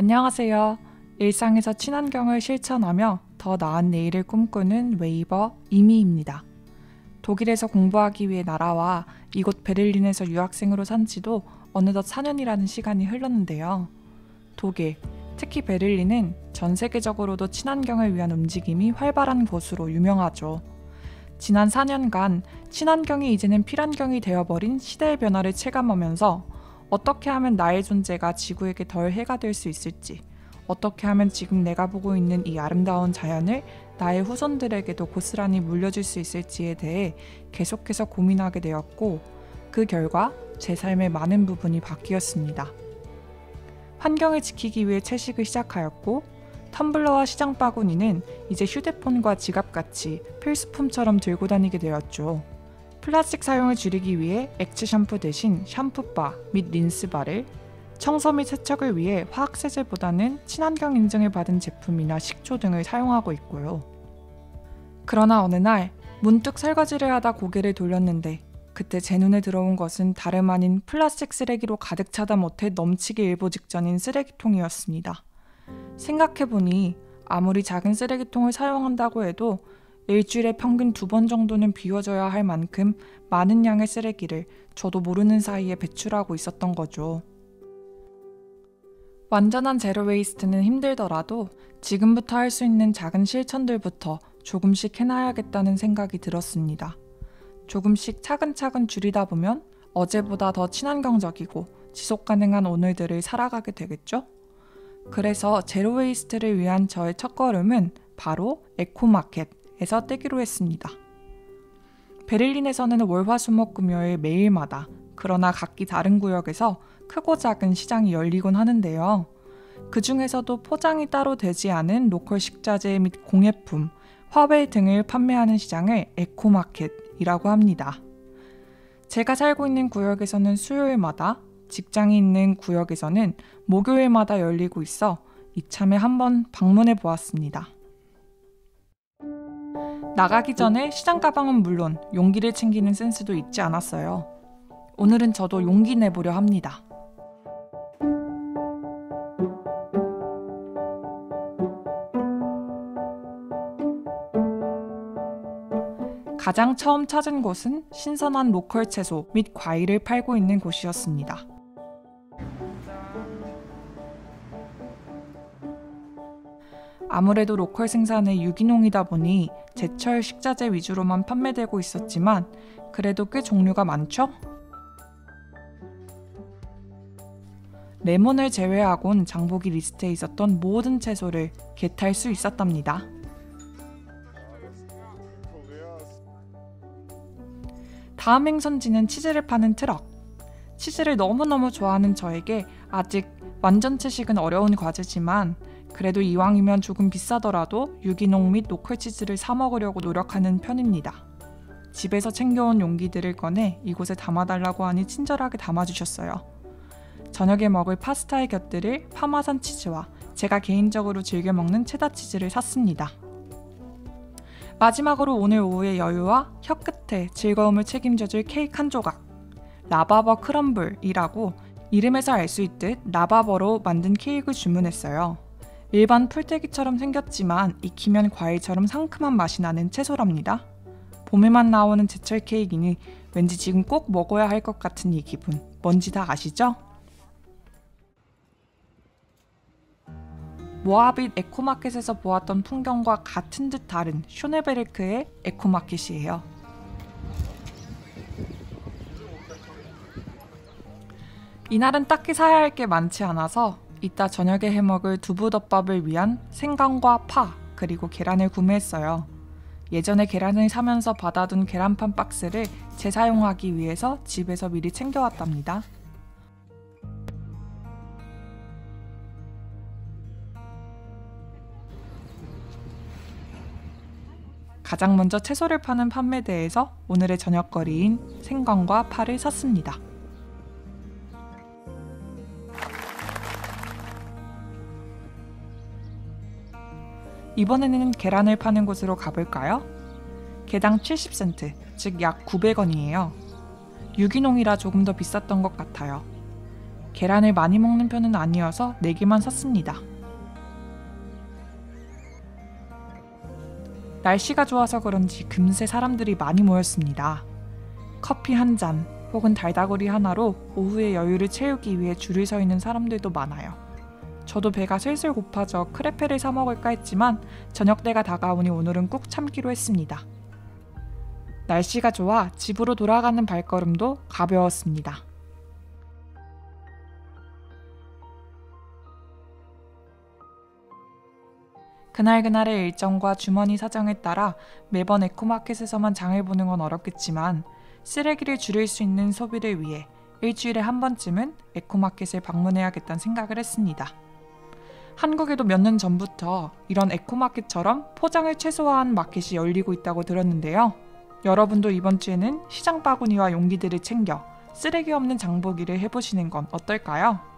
안녕하세요. 일상에서 친환경을 실천하며 더 나은 내일을 꿈꾸는 웨이버 이미입니다. 독일에서 공부하기 위해 날아와 이곳 베를린에서 유학생으로 산 지도 어느덧 4년이라는 시간이 흘렀는데요. 독일, 특히 베를린은 전 세계적으로도 친환경을 위한 움직임이 활발한 곳으로 유명하죠. 지난 4년간 친환경이 이제는 필환경이 되어버린 시대의 변화를 체감하면서 어떻게 하면 나의 존재가 지구에게 덜 해가 될 수 있을지, 어떻게 하면 지금 내가 보고 있는 이 아름다운 자연을 나의 후손들에게도 고스란히 물려줄 수 있을지에 대해 계속해서 고민하게 되었고, 그 결과 제 삶의 많은 부분이 바뀌었습니다. 환경을 지키기 위해 채식을 시작하였고, 텀블러와 시장 바구니는 이제 휴대폰과 지갑같이 필수품처럼 들고 다니게 되었죠. 플라스틱 사용을 줄이기 위해 액체 샴푸 대신 샴푸바 및 린스바를, 청소 및 세척을 위해 화학세제보다는 친환경 인증을 받은 제품이나 식초 등을 사용하고 있고요. 그러나 어느 날 문득 설거지를 하다 고개를 돌렸는데 그때 제 눈에 들어온 것은 다름 아닌 플라스틱 쓰레기로 가득 차다 못해 넘치기 일보 직전인 쓰레기통이었습니다. 생각해보니 아무리 작은 쓰레기통을 사용한다고 해도 일주일에 평균 2번 정도는 비워져야 할 만큼 많은 양의 쓰레기를 저도 모르는 사이에 배출하고 있었던 거죠. 완전한 제로 웨이스트는 힘들더라도 지금부터 할 수 있는 작은 실천들부터 조금씩 해놔야겠다는 생각이 들었습니다. 조금씩 차근차근 줄이다 보면 어제보다 더 친환경적이고 지속가능한 오늘들을 살아가게 되겠죠? 그래서 제로 웨이스트를 위한 저의 첫걸음은 바로 에코마켓에서 떼기로 했습니다. 베를린에서는 월, 화, 수, 목, 금요일 매일마다, 그러나 각기 다른 구역에서 크고 작은 시장이 열리곤 하는데요. 그 중에서도 포장이 따로 되지 않은 로컬 식자재 및 공예품, 화훼 등을 판매하는 시장을 에코마켓이라고 합니다. 제가 살고 있는 구역에서는 수요일마다, 직장이 있는 구역에서는 목요일마다 열리고 있어 이참에 한번 방문해 보았습니다. 나가기 전에 시장 가방은 물론 용기를 챙기는 센스도 잊지 않았어요. 오늘은 저도 용기 내보려 합니다. 가장 처음 찾은 곳은 신선한 로컬 채소 및 과일을 팔고 있는 곳이었습니다. 아무래도 로컬 생산의 유기농이다 보니 제철 식자재 위주로만 판매되고 있었지만 그래도 꽤 종류가 많죠? 레몬을 제외하곤 장보기 리스트에 있었던 모든 채소를 겟할 수 있었답니다. 다음 행선지는 치즈를 파는 트럭. 치즈를 너무너무 좋아하는 저에게 아직 완전 채식은 어려운 과제지만 그래도 이왕이면 조금 비싸더라도 유기농 및 로컬 치즈를 사 먹으려고 노력하는 편입니다. 집에서 챙겨온 용기들을 꺼내 이곳에 담아달라고 하니 친절하게 담아주셨어요. 저녁에 먹을 파스타에 곁들일 파마산 치즈와 제가 개인적으로 즐겨 먹는 체다 치즈를 샀습니다. 마지막으로 오늘 오후의 여유와 혀끝에 즐거움을 책임져줄 케이크 한 조각. 라바버 크럼블이라고 이름에서 알 수 있듯 라바버로 만든 케이크를 주문했어요. 일반 풀떼기처럼 생겼지만 익히면 과일처럼 상큼한 맛이 나는 채소랍니다. 봄에만 나오는 제철 케이크니 왠지 지금 꼭 먹어야 할 것 같은 이 기분. 뭔지 다 아시죠? 모아빗 에코마켓에서 보았던 풍경과 같은 듯 다른 쇼네베르크의 에코마켓이에요. 이날은 딱히 사야 할 게 많지 않아서 이따 저녁에 해먹을 두부덮밥을 위한 생강과 파, 그리고 계란을 구매했어요. 예전에 계란을 사면서 받아둔 계란판 박스를 재사용하기 위해서 집에서 미리 챙겨왔답니다. 가장 먼저 채소를 파는 판매대에서 오늘의 저녁거리인 생강과 파를 샀습니다. 이번에는 계란을 파는 곳으로 가볼까요? 개당 70센트, 즉 약 900원이에요. 유기농이라 조금 더 비쌌던 것 같아요. 계란을 많이 먹는 편은 아니어서 4개만 샀습니다. 날씨가 좋아서 그런지 금세 사람들이 많이 모였습니다. 커피 한 잔 혹은 달다구리 하나로 오후의 여유를 채우기 위해 줄을 서 있는 사람들도 많아요. 저도 배가 슬슬 고파져 크레페를 사 먹을까 했지만 저녁때가 다가오니 오늘은 꾹 참기로 했습니다. 날씨가 좋아 집으로 돌아가는 발걸음도 가벼웠습니다. 그날그날의 일정과 주머니 사정에 따라 매번 에코마켓에서만 장을 보는 건 어렵겠지만 쓰레기를 줄일 수 있는 소비를 위해 일주일에 한 번쯤은 에코마켓을 방문해야겠다는 생각을 했습니다. 한국에도 몇 년 전부터 이런 에코마켓처럼 포장을 최소화한 마켓이 열리고 있다고 들었는데요. 여러분도 이번 주에는 시장 바구니와 용기들을 챙겨 쓰레기 없는 장보기를 해보시는 건 어떨까요?